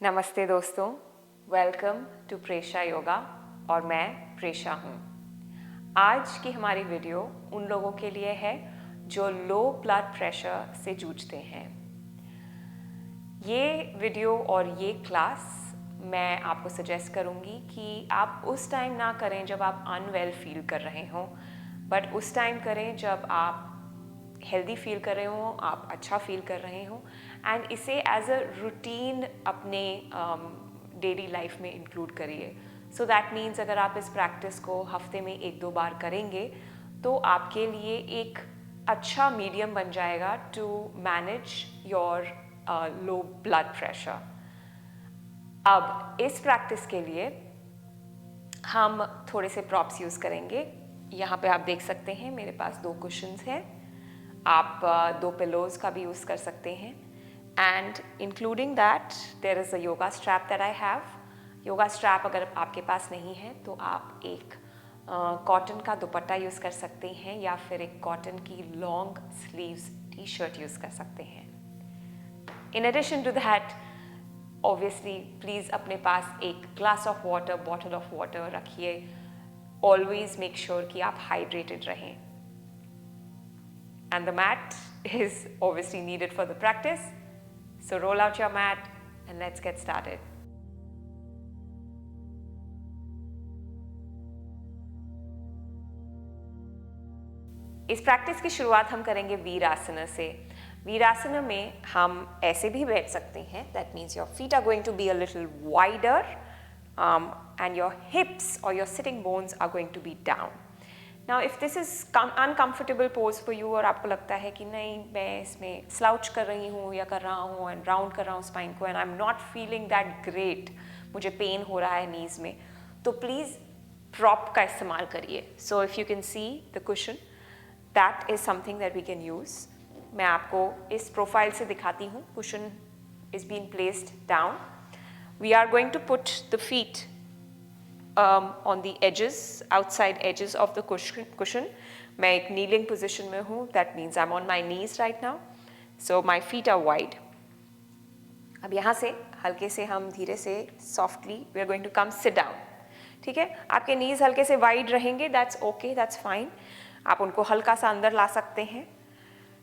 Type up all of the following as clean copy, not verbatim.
नमस्ते दोस्तों, welcome to Presha yoga और मैं प्रेशा हूँ। आज की हमारी वीडियो उन लोगों के लिए है जो लो ब्लड प्रेशर से जूझते हैं। ये वीडियो और ये क्लास मैं आपको सजेस्ट करूँगी कि आप उस टाइम ना करें जब आप अनवेल फील कर रहे हों, बट उस टाइम करें जब आप हेल्दी फील कर रहे हो, आप अच्छा फील कर रहे हो, एंड इसे एज अ रूटीन अपने डेली लाइफ में इंक्लूड करिए। सो दैट मीन्स अगर आप इस प्रैक्टिस को हफ्ते में 1-2 बार करेंगे तो आपके लिए एक अच्छा मीडियम बन जाएगा to manage your low blood pressure. अब इस प्रैक्टिस के लिए हम थोड़े से प्रॉप्स यूज़ करेंगे। यहाँ पे आप देख सकते हैं मेरे पास 2 कुशन्स हैं। आप 2 पिलोज़ का भी यूज़ कर सकते हैं, and including that there is a yoga strap that I have. Yoga strap अगर आपके पास नहीं है तो आप एक कॉटन का दुपट्टा यूज़ कर सकते हैं या फिर एक कॉटन की long sleeves T shirt use कर सकते हैं। In addition to that obviously please अपने पास एक glass of water, bottle of water रखिए। ऑलवेज मेक श्योर कि आप हाइड्रेटेड रहें। And the mat is obviously needed for the practice. So roll out your mat and let's get started. इस practice की शुरुआत हम करेंगे वीरासना से। वीरासना में हम ऐसे भी बैठ सकते हैं। That means your feet are going to be a little wider and your hips or your sitting bones are going to be down. Now if this is uncomfortable pose for you और आपको लगता है कि नहीं मैं इसमें slouch कर रही हूँ या कर रहा हूँ एंड राउंड कर रहा हूँ स्पाइन को and I am not feeling that great, मुझे पेन हो रहा है नीज में, तो प्लीज़ प्रॉप का इस्तेमाल करिए। So if you can see the cushion, that is something that we can use. मैं आपको इस प्रोफाइल से दिखाती हूँ। Cushion is being placed down. We are going to put the feet on the edges, outside edges of the cushion. मैं एक kneeling position में हूँ. That means I'm on my knees right now. So my feet are wide. अब यहाँ से हल्के से हम धीरे से softly we are going to come sit down. ठीक है? आपके knees हल्के से wide रहेंगे. That's okay. That's fine. आप उनको हल्का सा अंदर ला सकते हैं.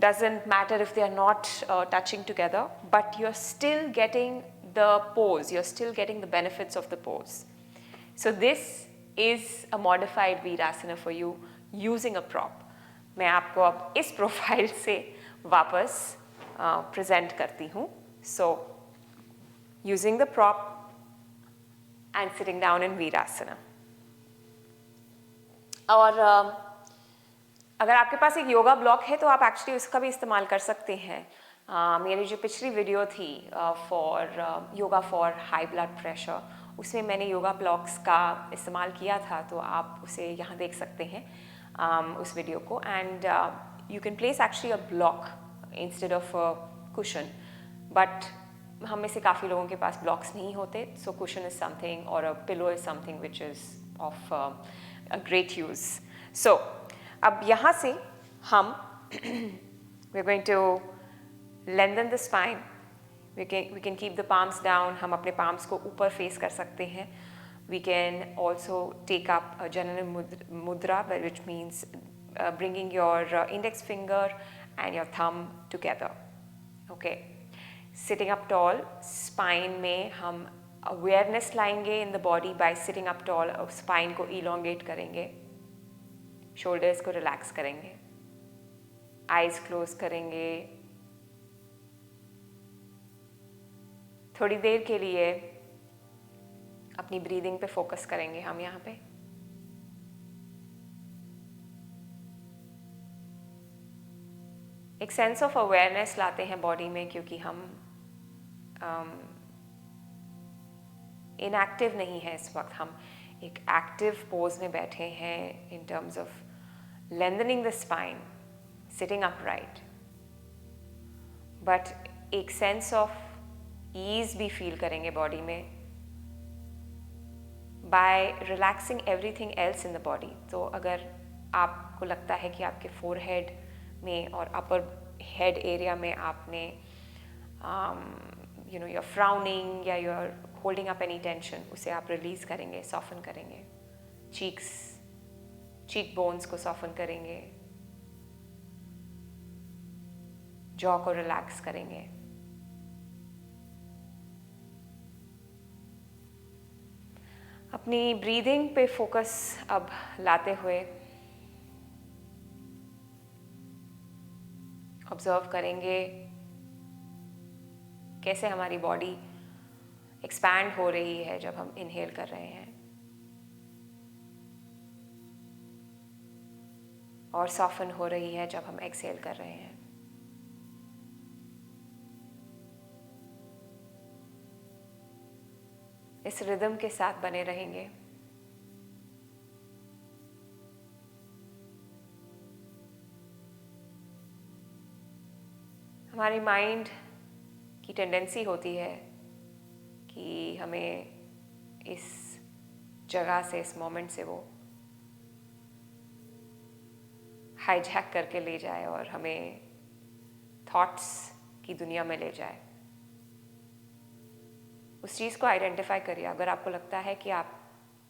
Doesn't matter if they are not touching together, but you're still getting the pose. You're still getting the benefits of the pose. So this is a modified Virasana for you using a prop. मैं आपको अब इस profile से वापस present करती हूँ. So using the prop and sitting down in Virasana. और अगर आपके पास एक योगा ब्लॉक है तो आप एक्चुअली उसका भी इस्तेमाल कर सकते हैं. मेरी जो पिछली वीडियो थी for yoga for high blood pressure, उसमें मैंने योगा ब्लॉक्स का इस्तेमाल किया था, तो आप उसे यहाँ देख सकते हैं उस वीडियो को. And you can place actually a block instead of cushion, but हम में से काफ़ी लोगों के पास ब्लॉक्स नहीं होते. सो कुशन इज़ समथिंग और a pillow is something which is of a great use. So अब यहाँ से हम we are going to lengthen the spine. We can keep the palms down. हम अपने palms को ऊपर face कर सकते हैं. We can also take up a Janana Mudra, which means bringing your index finger and your thumb together. Okay. Sitting up tall, spine में हम awareness लाएंगे in the body by sitting up tall. Spine को elongate करेंगे, shoulders को relax करेंगे, eyes close करेंगे. थोड़ी देर के लिए अपनी ब्रीदिंग पे फोकस करेंगे हम यहाँ पे. एक सेंस ऑफ अवेयरनेस लाते हैं बॉडी में, क्योंकि हम इनएक्टिव नहीं है इस वक्त. हम एक एक्टिव पोज में बैठे हैं in terms of lengthening the spine, sitting upright, but एक सेंस ऑफ ईज भी फील करेंगे बॉडी में by relaxing everything else in the body. तो अगर आपको लगता है कि आपके फोरहेड में और अपर हेड एरिया में आपने you're frowning या you're holding up any tension, उसे आप रिलीज करेंगे, सॉफन करेंगे. चीक बोन्स को सॉफन करेंगे, जॉ को रिलैक्स करेंगे. अपनी ब्रीदिंग पे फोकस अब लाते हुए ऑब्जर्व करेंगे कैसे हमारी बॉडी एक्सपैंड हो रही है जब हम इनहेल कर रहे हैं और सॉफन हो रही है जब हम एक्सहेल कर रहे हैं. इस रिदम के साथ बने रहेंगे. हमारी माइंड की टेंडेंसी होती है कि हमें इस जगह से, इस मोमेंट से वो हाईजैक करके ले जाए और हमें थॉट्स की दुनिया में ले जाए. उस चीज़ को आइडेंटिफाई करिए. अगर आपको लगता है कि आप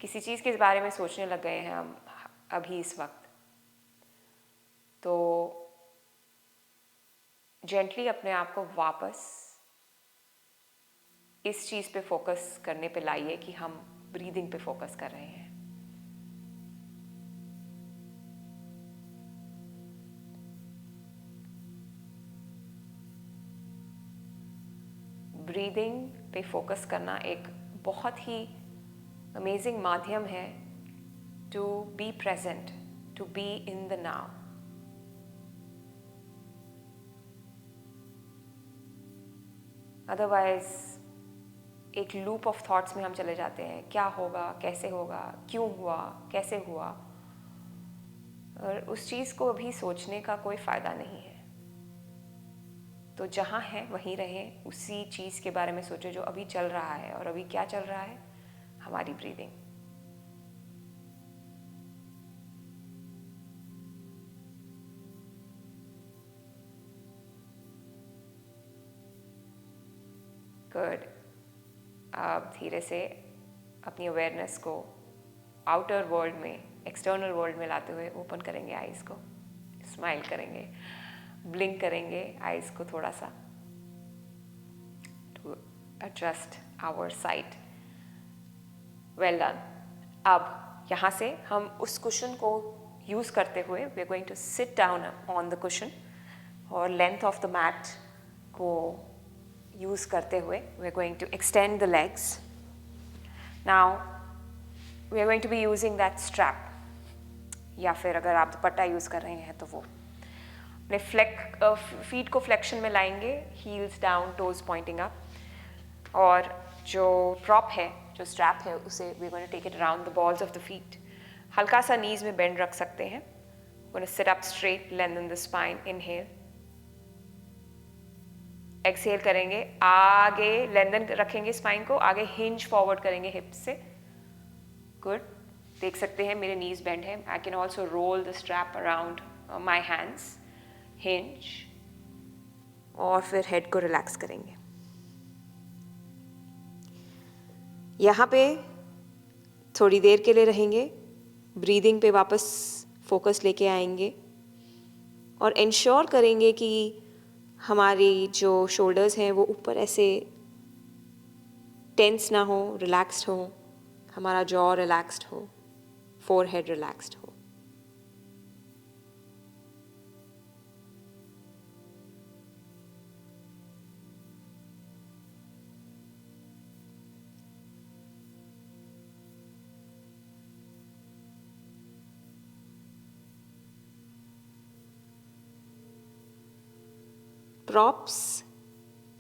किसी चीज़ के बारे में सोचने लग गए हैं अभी इस वक्त, तो जेंटली अपने आप को वापस इस चीज़ पे फोकस करने पे लाइए कि हम ब्रीदिंग पे फोकस कर रहे हैं. ब्रीदिंग पे फोकस करना एक बहुत ही अमेजिंग माध्यम है to be present, to be in the now. Otherwise एक लूप ऑफ थॉट्स में हम चले जाते हैं. क्या होगा, कैसे होगा, क्यों हुआ, कैसे हुआ, और उस चीज़ को अभी सोचने का कोई फ़ायदा नहीं है. तो जहाँ है वहीं रहें, उसी चीज़ के बारे में सोचो जो अभी चल रहा है. और अभी क्या चल रहा है? हमारी ब्रीदिंग. गुड. अब धीरे से अपनी अवेयरनेस को आउटर वर्ल्ड में, एक्सटर्नल वर्ल्ड में लाते हुए ओपन करेंगे आईज़ को, स्माइल करेंगे, ब्लिंक करेंगे आईज़ को थोड़ा सा to adjust our sight. Well done. अब यहाँ से हम उस कुशन को यूज़ करते हुए we are going to sit down on the cushion और लेंथ ऑफ द मैट को यूज़ करते हुए we are going to extend the legs. Now we are going to be using that strap, या फिर अगर आप दुपट्टा यूज़ कर रहे हैं तो वो अपने फीट को फ्लेक्शन में लाएंगे, heels down, toes pointing up. और जो प्रॉप है, जो स्ट्रैप है, उसे we going to take it around the balls of the feet. हल्का सा नीज में बेंड रख सकते हैं. Going to sit up straight, lengthen the spine. Inhale, exhale करेंगे, आगे लेंथन रखेंगे स्पाइन को, आगे हिंज फॉरवर्ड करेंगे हिप्स से. गुड. देख सकते हैं मेरे नीज बेंड है. I can also roll the strap around my hands. Hinge, और फिर हेड को रिलैक्स करेंगे. यहाँ पे थोड़ी देर के लिए रहेंगे. ब्रीदिंग पे वापस फोकस लेके आएंगे और इंश्योर करेंगे कि हमारी जो शोल्डर्स हैं वो ऊपर ऐसे टेंस ना हो, रिलैक्स्ड हो. हमारा जॉ रिलैक्स्ड हो, फोरहेड रिलैक्स्ड हो. प्रॉप्स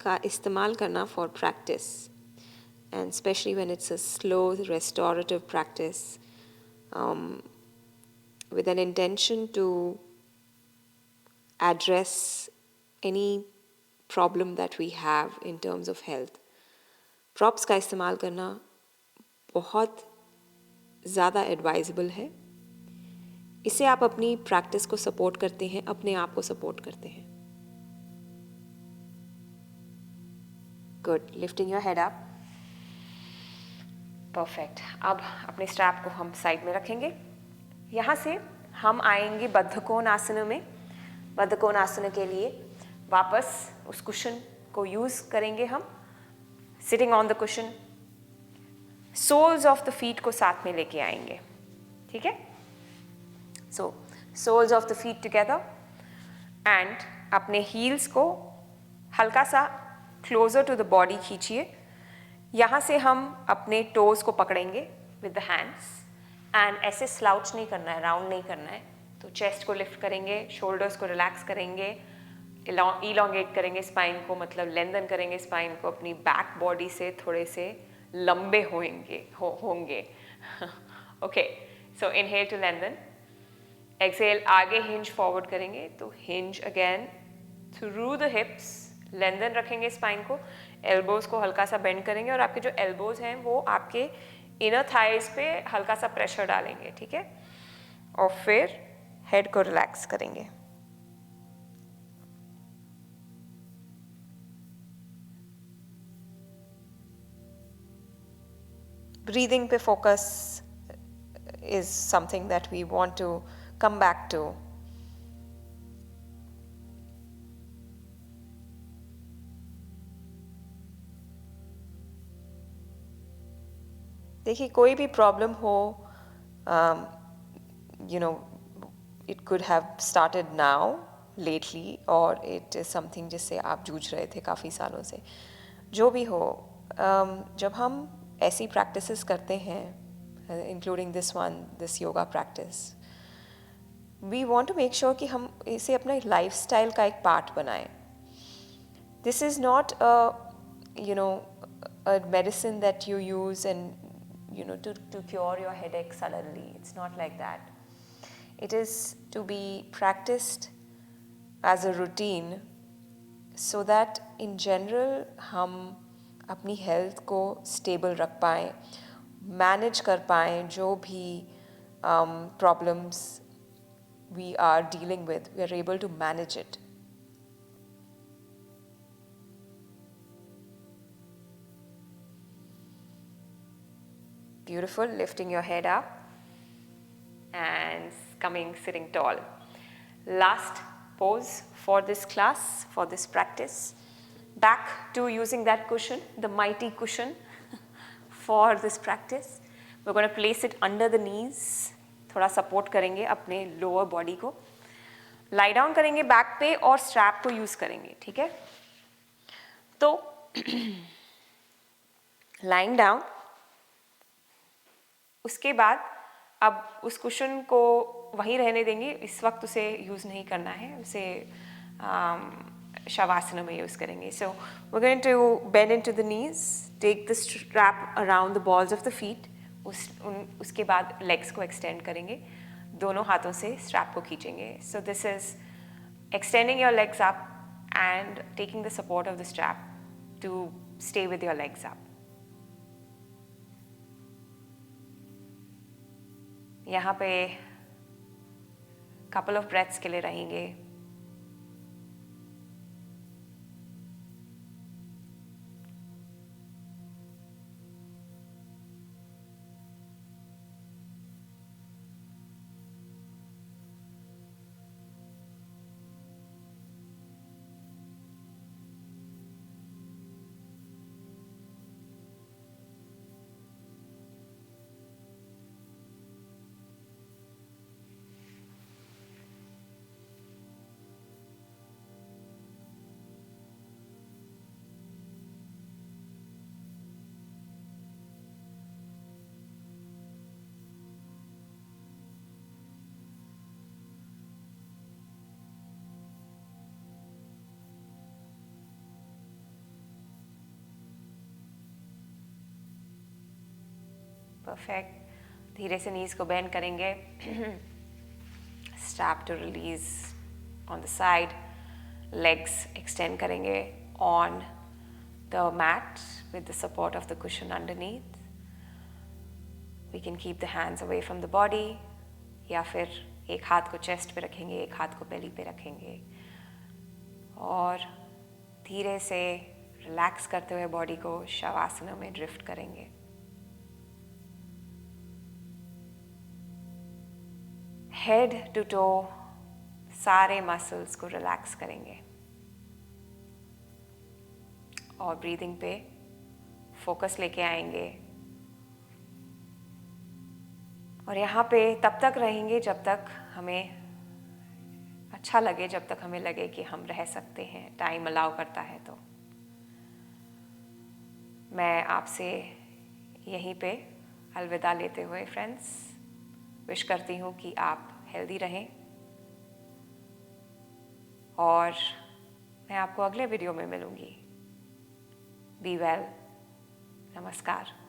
का इस्तेमाल करना for practice, and especially when it's a slow restorative practice, with an intention to address any problem that we have in terms of health. Props का इस्तेमाल करना बहुत ज़्यादा एडवाइजेबल है. इससे आप अपनी प्रैक्टिस को सपोर्ट करते हैं, अपने आप को सपोर्ट करते हैं. Good, lifting your head up. Perfect. अब अपने स्ट्रैप को हम साइड में रखेंगे। यहाँ से हम आएंगे बद्ध कोण आसन में। बद्ध कोण आसन के लिए वापस उस कुशन को यूज़ करेंगे हम, sitting on the cushion. Soles of the feet को साथ में लेके आएंगे, ठीक है। So soles of the feet together and अपने हील्स को हल्का सा क्लोजर टू द बॉडी खींचिए। यहाँ से हम अपने टोज को पकड़ेंगे विद द हैंड्स एंड ऐसे स्लाउच नहीं करना है, राउंड नहीं करना है। तो चेस्ट को लिफ्ट करेंगे, शोल्डर्स को रिलैक्स करेंगे, इलोंगेट करेंगे स्पाइन को, मतलब लेंथन करेंगे स्पाइन को, अपनी बैक बॉडी से थोड़े से लंबे होंगे okay. So inhale to lengthen, exhale आगे हिंज फॉरवर्ड करेंगे, तो hinge again through the hips, lengthen रखेंगे स्पाइन को, एल्बोज को हल्का सा बेंड करेंगे और आपके जो एल्बोज हैं वो आपके इनर थाइज पे हल्का सा प्रेशर डालेंगे, ठीक है। और फिर हेड को रिलैक्स करेंगे। ब्रीदिंग पे focus is something that we want to come back to. देखिए, कोई भी प्रॉब्लम हो, it could have started now, lately, or it is something जिससे आप जूझ रहे थे काफ़ी सालों से। जो भी हो, जब हम ऐसी प्रैक्टिसेस करते हैं, including this yoga practice, we want to make sure कि हम इसे अपने लाइफस्टाइल का एक पार्ट बनाएं। This is not a medicine that you use and to cure your headache suddenly. It's not like that. It is to be practiced as a routine so that in general हम अपनी health को stable रख पाएँ, manage कर पाएँ जो भी problems we are dealing with, we are able to manage it. Beautiful, lifting your head up and sitting tall. Last pose for this class, for this practice. Back to using that cushion, the mighty cushion for this practice. We're going to place it under the knees. थोड़ा support करेंगे अपने lower body को। Lie down करेंगे back पे और strap को use करेंगे, ठीक है। तो लाइंग डाउन, उसके बाद अब उस कुशन को वहीं रहने देंगे, इस वक्त उसे यूज़ नहीं करना है, उसे शवासना में यूज़ करेंगे। So we going to bend into the knees, take the strap around the balls of the feet. उसके बाद लेग्स को एक्सटेंड करेंगे, दोनों हाथों से स्ट्रैप को खींचेंगे। So this is extending your legs up and taking the support of the strap to stay with your legs up. यहाँ पे couple of breaths के लिए रहेंगे। परफेक्ट। धीरे से नीज को बेंड करेंगे, strap to release on the side, legs extend करेंगे on the mat with the support of the cushion underneath. We can keep the hands away from the body, या फिर एक हाथ को चेस्ट पे रखेंगे, एक हाथ को बेली पे रखेंगे और धीरे से रिलैक्स करते हुए बॉडी को शवासना में ड्रिफ्ट करेंगे। हेड टू टो सारे मसल्स को रिलैक्स करेंगे और ब्रीदिंग पे फोकस लेके आएंगे और यहाँ पे तब तक रहेंगे जब तक हमें अच्छा लगे, जब तक हमें लगे कि हम रह सकते हैं, टाइम अलाउ करता है। तो मैं आपसे यहीं पे अलविदा लेते हुए फ्रेंड्स विश करती हूँ कि आप हेल्दी रहें और मैं आपको अगले वीडियो में मिलूँगी। Be well. नमस्कार।